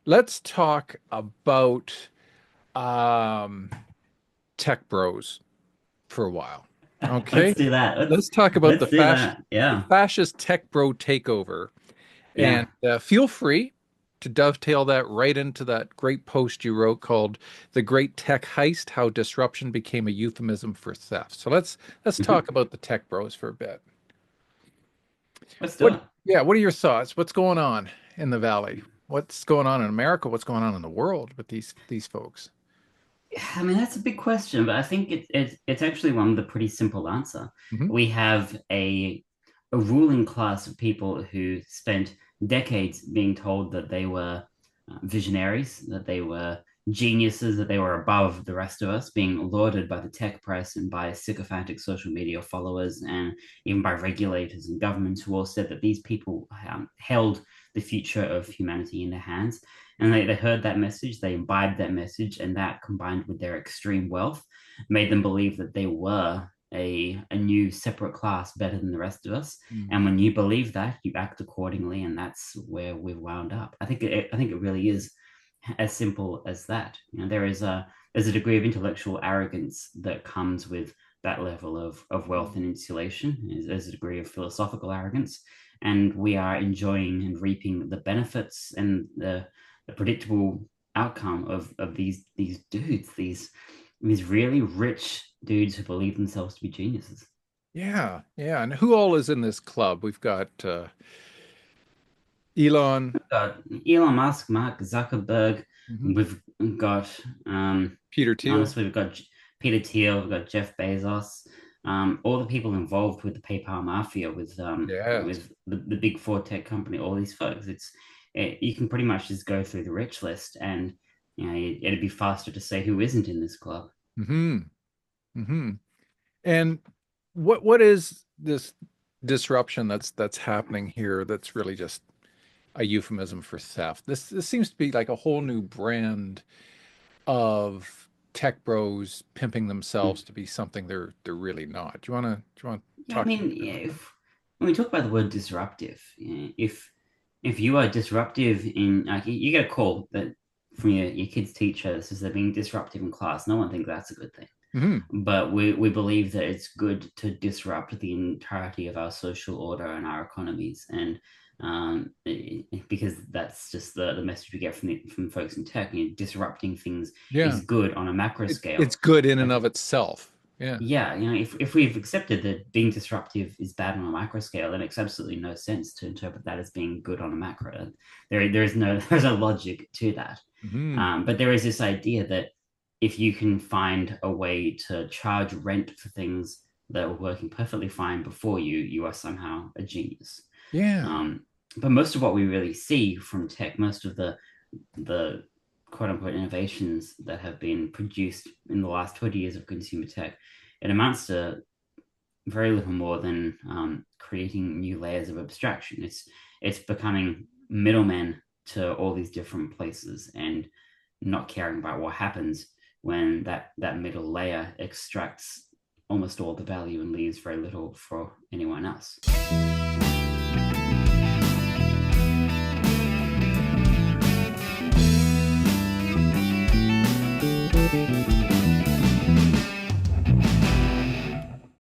let's talk about um, tech bros for a while. Let's Okay. do that. Let's talk about Let's do that. the Yeah. fascist tech bro takeover. And Yeah. feel free to dovetail that right into that great post you wrote called "The Great Tech Heist: How Disruption Became a Euphemism for Theft." So let's talk Mhm. about the tech bros for a bit. Let's do What, it. yeah, what are your thoughts? What's going on in the Valley? What's going on in America? What's going on in the world with these folks? I mean, that's a big question, but I think it's actually one with a pretty simple answer. Hmm. We have a ruling class of people who spent decades being told that they were visionaries, that they were geniuses, that they were above the rest of us, being lauded by the tech press and by sycophantic social media followers, and even by regulators and governments who all said that these people held the future of humanity in their hands. And they heard that message, they imbibed that message, and that combined with their extreme wealth made them believe that they were a new separate class better than the rest of us. And when you believe that, you act accordingly, and that's where we've wound up. I think it really is as simple as that. You know, there's a degree of intellectual arrogance that comes with that level of wealth and insulation. There's a degree of philosophical arrogance, and we are enjoying and reaping the benefits and the predictable outcome of these dudes, these really rich dudes who believe themselves to be geniuses. Yeah, yeah. And who all is in this club? We've got Elon, We've got Elon Musk, Mark Zuckerberg. mhm, We've got Peter Thiel. honestly, we've got Peter Thiel, we've got Jeff Bezos, all the people involved with the PayPal mafia, Yes. with the big four tech company, all these folks. You can pretty much just go through the rich list, and you know it'd be faster to say who isn't in this club. Hmm. Hmm. And what is this disruption that's happening here that's really just a euphemism for theft? This seems to be like a whole new brand of tech bros pimping themselves to be something they're really not. Do you want to Yeah, I talk to me mean, a bit yeah, about that? when we talk about the word disruptive, if you are disruptive in like you get a call that from your kid's teacher that says they're being disruptive in class, no one thinks that's a good thing. Hmm. But we believe that it's good to disrupt the entirety of our social order and our economies, and because that's just the message we get from folks in tech. You know, disrupting things Yeah. is good on a macro It's scale. good in and Like of itself. Yeah. yeah, you know, if we've accepted that being disruptive is bad on a macro scale, then it makes absolutely no sense to interpret that as being good on a macro. There is no there's no logic to that. Hmm. But there is this idea that if you can find a way to charge rent for things that were working perfectly fine before you, you are somehow a genius. Yeah. Um, but most of what we really see from tech, most of the quote unquote innovations that have been produced in the last 20 years of consumer tech, it amounts to very little more than creating new layers of abstraction. It's becoming middlemen to all these different places and not caring about what happens when that middle layer extracts almost all the value and leaves very little for anyone else.